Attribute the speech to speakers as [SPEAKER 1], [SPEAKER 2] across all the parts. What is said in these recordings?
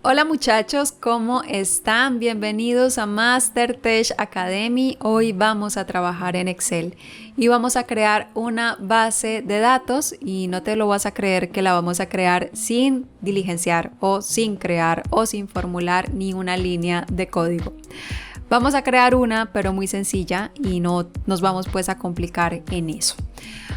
[SPEAKER 1] Hola muchachos, ¿cómo están? Bienvenidos a MasterTech Academy. Hoy vamos a trabajar en Excel y vamos a crear una base de datos y no te lo vas a creer que la vamos a crear sin diligenciar o sin crear o sin formular ni una línea de código. Vamos a crear una, pero muy sencilla y no nos vamos pues a complicar en eso.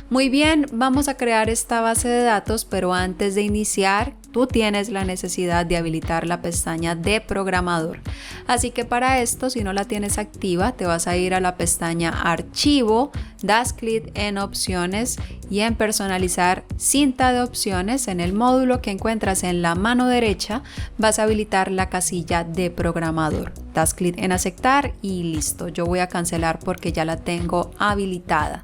[SPEAKER 1] Muy bien, vamos a crear esta base de datos, pero antes de iniciar, tú tienes la necesidad de habilitar la pestaña de programador. Así que para esto, si no la tienes activa, te vas a ir a la pestaña Archivo, das clic en Opciones y en Personalizar cinta de opciones. En el módulo que encuentras en la mano derecha, vas a habilitar la casilla de programador. Das clic en Aceptar y listo. Yo voy a cancelar porque ya la tengo habilitada.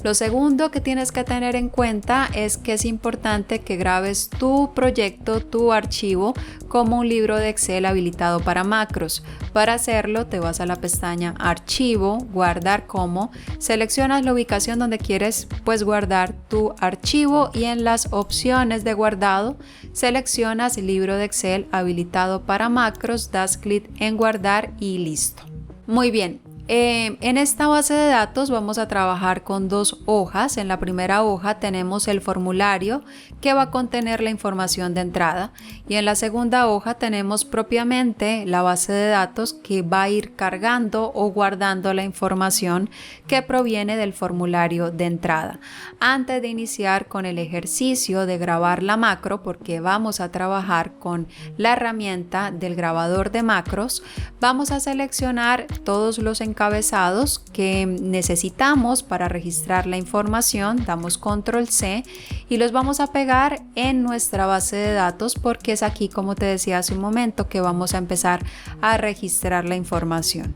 [SPEAKER 1] Lo segundo que tienes que tener en cuenta es que es importante que grabes tu proyecto, tu archivo, como un libro de Excel habilitado para macros. Para hacerlo, te vas a la pestaña Archivo, Guardar como, seleccionas la ubicación donde quieres pues guardar tu archivo y en las opciones de guardado seleccionas libro de Excel habilitado para macros, das clic en guardar y listo. Muy bien. En esta base de datos vamos a trabajar con dos hojas. En la primera hoja tenemos el formulario que va a contener la información de entrada y en la segunda hoja tenemos propiamente la base de datos que va a ir cargando o guardando la información que proviene del formulario de entrada. Antes de iniciar con el ejercicio de grabar la macro, porque vamos a trabajar con la herramienta del grabador de macros, vamos a seleccionar todos los encabezados que necesitamos para registrar la información, damos control C y los vamos a pegar en nuestra base de datos porque es aquí, como te decía hace un momento, que vamos a empezar a registrar la información.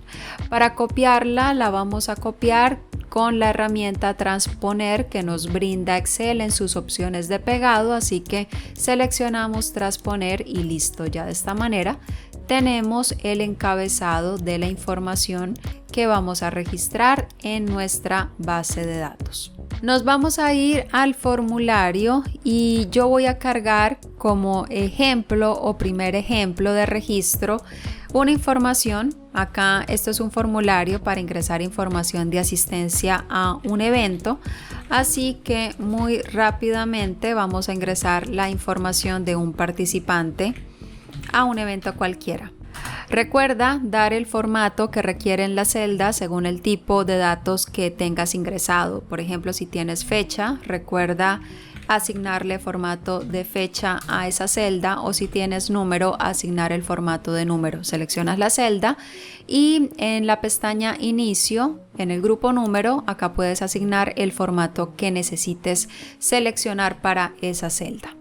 [SPEAKER 1] Para copiarla, la vamos a copiar con la herramienta Transponer que nos brinda Excel en sus opciones de pegado, así que seleccionamos Transponer y listo. Ya de esta manera tenemos el encabezado de la información que vamos a registrar en nuestra base de datos. Nos vamos a ir al formulario y yo voy a cargar como ejemplo o primer ejemplo de registro una información. Acá esto es un formulario para ingresar información de asistencia a un evento, así que muy rápidamente vamos a ingresar la información de un participante a un evento cualquiera. Recuerda dar el formato que requieren las celdas según el tipo de datos que tengas ingresado. Por ejemplo, si tienes fecha, recuerda asignarle formato de fecha a esa celda, o si tienes número, asignar el formato de número. Seleccionas la celda y en la pestaña Inicio, en el grupo número, acá puedes asignar el formato que necesites seleccionar para esa celda.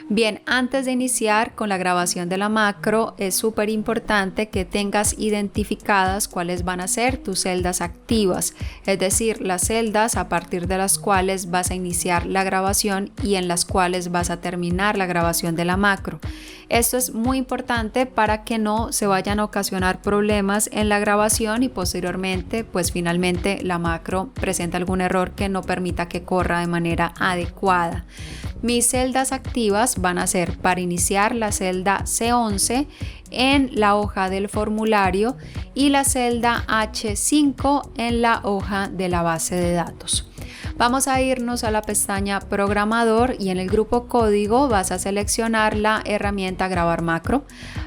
[SPEAKER 1] Bien, antes de iniciar con la grabación de la macro, es súper importante que tengas identificadas cuáles van a ser tus celdas activas, es decir, las celdas a partir de las cuales vas a iniciar la grabación y en las cuales vas a terminar la grabación de la macro. Esto es muy importante para que no se vayan a ocasionar problemas en la grabación y posteriormente, pues finalmente la macro presenta algún error que no permita que corra de manera adecuada. Mis celdas activas van a ser para iniciar la celda C11 en la hoja del formulario y la celda H5 en la hoja de la base de datos. Vamos a irnos a la pestaña Programador y en el grupo Código vas a seleccionar la herramienta Grabar Macro.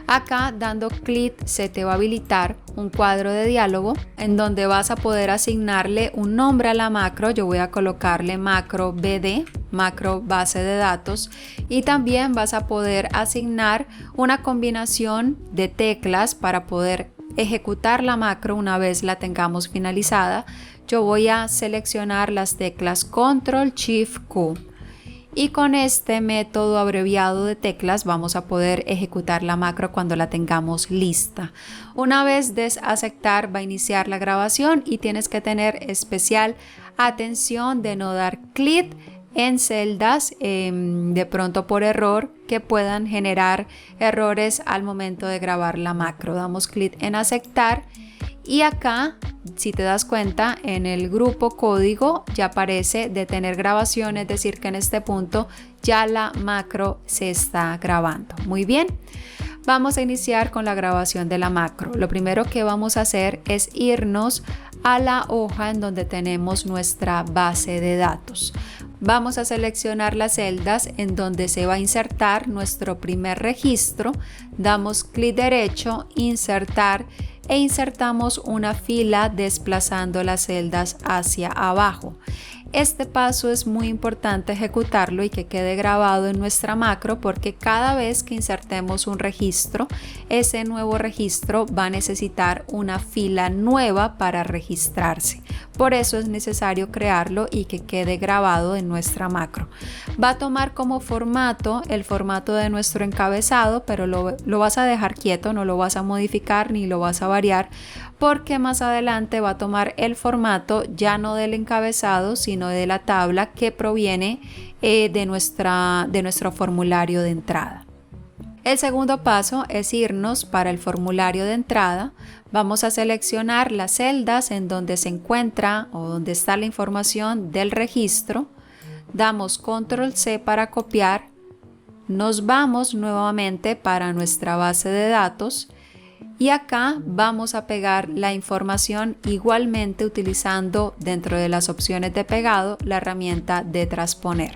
[SPEAKER 1] Acá dando clic se te va a habilitar un cuadro de diálogo en donde vas a poder asignarle un nombre a la macro. Yo voy a colocarle macro BD, macro base de datos, y también vas a poder asignar una combinación de teclas para poder ejecutar la macro una vez la tengamos finalizada. Yo voy a seleccionar las teclas Control Shift Q y con este método abreviado de teclas vamos a poder ejecutar la macro cuando la tengamos lista. Una vez des aceptar va a iniciar la grabación y tienes que tener especial atención de no dar clic en celdas de pronto por error que puedan generar errores al momento de grabar la macro. Damos clic en aceptar y acá, si te das cuenta, en el grupo código ya aparece detener grabación, es decir que en este punto ya la macro se está grabando. Muy bien. Vamos a iniciar con la grabación de la macro. Lo primero que vamos a hacer es irnos a la hoja en donde tenemos nuestra base de datos. Vamos a seleccionar las celdas en donde se va a insertar nuestro primer registro. Damos clic derecho, insertar e insertamos una fila desplazando las celdas hacia abajo. Este paso es muy importante ejecutarlo y que quede grabado en nuestra macro porque cada vez que insertemos un registro, ese nuevo registro va a necesitar una fila nueva para registrarse. Por eso es necesario crearlo y que quede grabado en nuestra macro. Va a tomar como formato el formato de nuestro encabezado, pero lo vas a dejar quieto, no lo vas a modificar ni lo vas a variar porque más adelante va a tomar el formato ya no del encabezado sino de la tabla que proviene de nuestro formulario de entrada. El segundo paso es irnos para el formulario de entrada. Vamos a seleccionar las celdas en donde se encuentra o donde está la información del registro. Damos control C para copiar. Nos vamos nuevamente para nuestra base de datos. Y acá vamos a pegar la información igualmente utilizando dentro de las opciones de pegado la herramienta de transponer.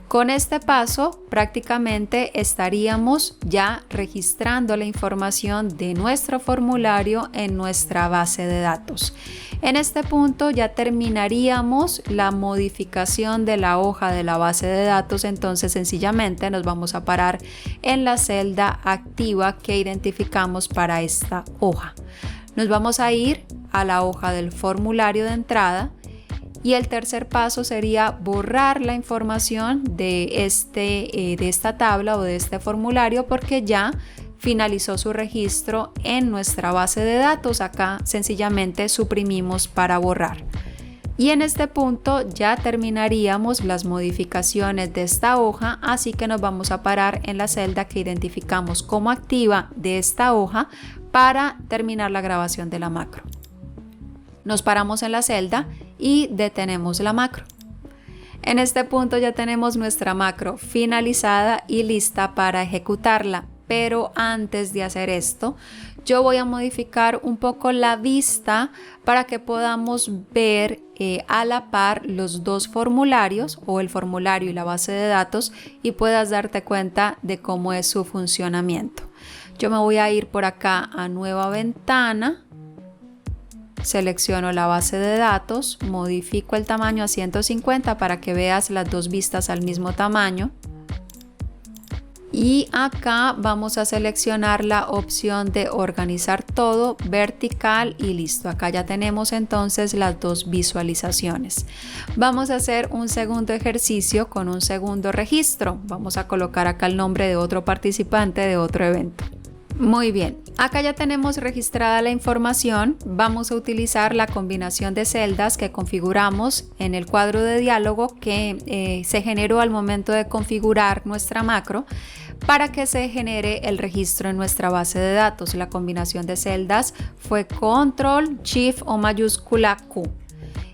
[SPEAKER 1] Con este paso prácticamente estaríamos ya registrando la información de nuestro formulario en nuestra base de datos. En este punto ya terminaríamos la modificación de la hoja de la base de datos, entonces sencillamente nos vamos a parar en la celda activa que identificamos para esta hoja. Nos vamos a ir a la hoja del formulario de entrada. Y el tercer paso sería borrar la información de esta tabla o de este formulario porque ya finalizó su registro en nuestra base de datos. Acá sencillamente suprimimos para borrar. Y en este punto ya terminaríamos las modificaciones de esta hoja, así que nos vamos a parar en la celda que identificamos como activa de esta hoja para terminar la grabación de la macro. Nos paramos en la celda y detenemos la macro. En este punto ya tenemos nuestra macro finalizada y lista para ejecutarla, pero antes de hacer esto, yo voy a modificar un poco la vista para que podamos ver a la par los dos formularios o el formulario y la base de datos y puedas darte cuenta de cómo es su funcionamiento. Yo me voy a ir por acá a nueva ventana. Selecciono la base de datos, modifico el tamaño a 150 para que veas las dos vistas al mismo tamaño. Y acá vamos a seleccionar la opción de organizar todo vertical y listo. Acá ya tenemos entonces las dos visualizaciones. Vamos a hacer un segundo ejercicio con un segundo registro. Vamos a colocar acá el nombre de otro participante de otro evento. Muy bien, acá ya tenemos registrada la información. Vamos a utilizar la combinación de celdas que configuramos en el cuadro de diálogo que se generó al momento de configurar nuestra macro para que se genere el registro en nuestra base de datos. La combinación de celdas fue Control, Shift o mayúscula Q.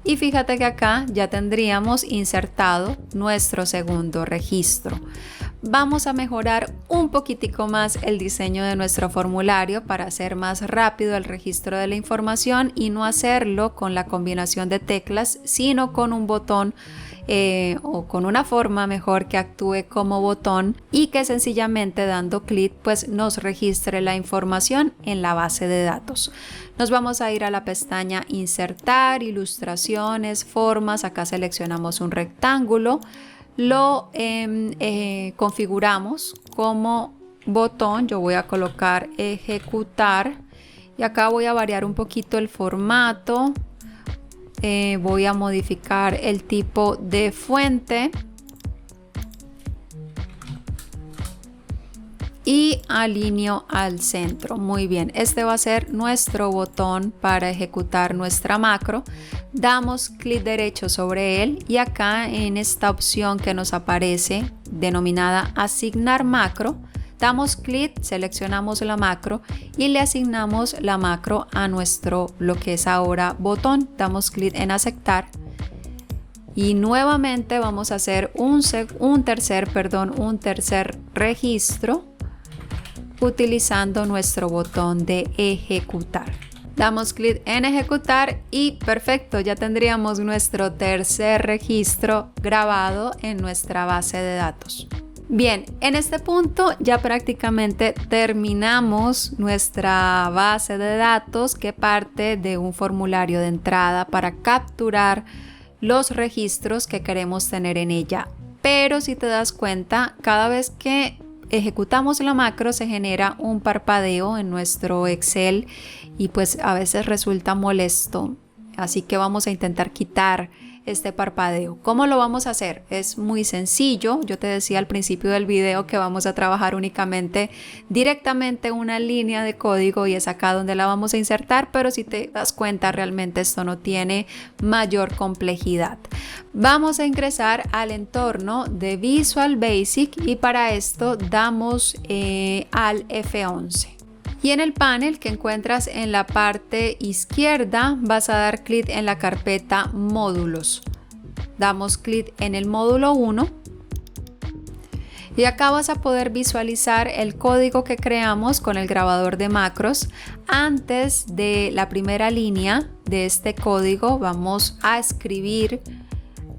[SPEAKER 1] Y fíjate que acá ya tendríamos insertado nuestro segundo registro. Vamos a mejorar un poquitico más el diseño de nuestro formulario para hacer más rápido el registro de la información y no hacerlo con la combinación de teclas, sino con un botón o con una forma mejor que actúe como botón y que sencillamente dando clic pues nos registre la información en la base de datos. Nos vamos a ir a la pestaña Insertar, Ilustraciones, Formas. Acá seleccionamos un rectángulo. Lo configuramos como botón. Yo voy a colocar ejecutar y acá voy a variar un poquito el formato. Voy a modificar el tipo de fuente y alineo al centro. Muy bien, este va a ser nuestro botón para ejecutar nuestra macro. Damos clic derecho sobre él y acá en esta opción que nos aparece denominada asignar macro, damos clic, seleccionamos la macro y le asignamos la macro a nuestro lo que es ahora botón. Damos clic en aceptar y nuevamente vamos a hacer un tercer registro utilizando nuestro botón de ejecutar. Damos clic en ejecutar y perfecto, ya tendríamos nuestro tercer registro grabado en nuestra base de datos. Bien, en este punto ya prácticamente terminamos nuestra base de datos que parte de un formulario de entrada para capturar los registros que queremos tener en ella. Pero si te das cuenta, cada vez que ejecutamos la macro se genera un parpadeo en nuestro Excel y pues a veces resulta molesto. Así que vamos a intentar quitar este parpadeo. ¿Cómo lo vamos a hacer? Es muy sencillo. Yo te decía al principio del video que vamos a trabajar únicamente directamente una línea de código y es acá donde la vamos a insertar, pero si te das cuenta realmente esto no tiene mayor complejidad. Vamos a ingresar al entorno de Visual Basic y para esto damos al F11. Y en el panel que encuentras en la parte izquierda vas a dar clic en la carpeta módulos. Damos clic en el módulo 1 y acá vas a poder visualizar el código que creamos con el grabador de macros. Antes de la primera línea de este código vamos a escribir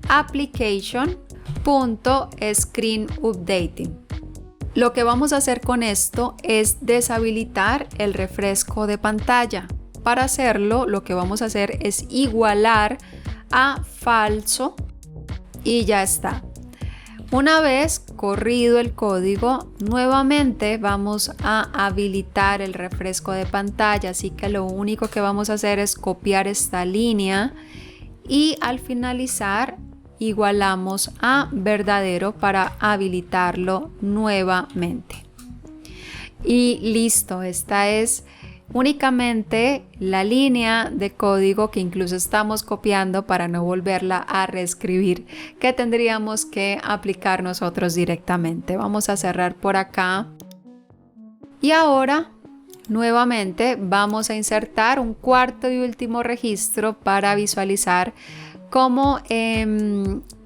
[SPEAKER 1] application.screenUpdating. Lo que vamos a hacer con esto es deshabilitar el refresco de pantalla. Para hacerlo, lo que vamos a hacer es igualar a falso y ya está. Una vez corrido el código, nuevamente vamos a habilitar el refresco de pantalla, así que lo único que vamos a hacer es copiar esta línea y al finalizar igualamos a verdadero para habilitarlo nuevamente. Y listo, esta es únicamente la línea de código que incluso estamos copiando para no volverla a reescribir, que tendríamos que aplicar nosotros directamente. Vamos a cerrar por acá. Y ahora nuevamente vamos a insertar un cuarto y último registro para visualizar cómo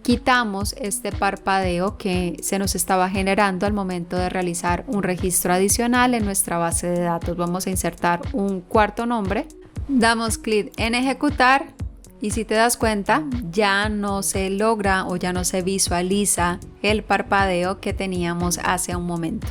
[SPEAKER 1] quitamos este parpadeo que se nos estaba generando al momento de realizar un registro adicional en nuestra base de datos. Vamos a insertar un cuarto nombre, damos clic en ejecutar y si te das cuenta ya no se logra o ya no se visualiza el parpadeo que teníamos hace un momento.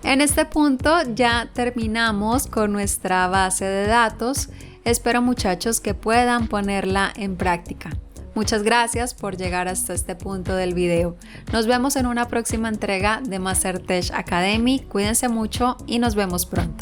[SPEAKER 1] En este punto ya terminamos con nuestra base de datos. Espero, muchachos, que puedan ponerla en práctica. Muchas gracias por llegar hasta este punto del video. Nos vemos en una próxima entrega de MasterTech Academy. Cuídense mucho y nos vemos pronto.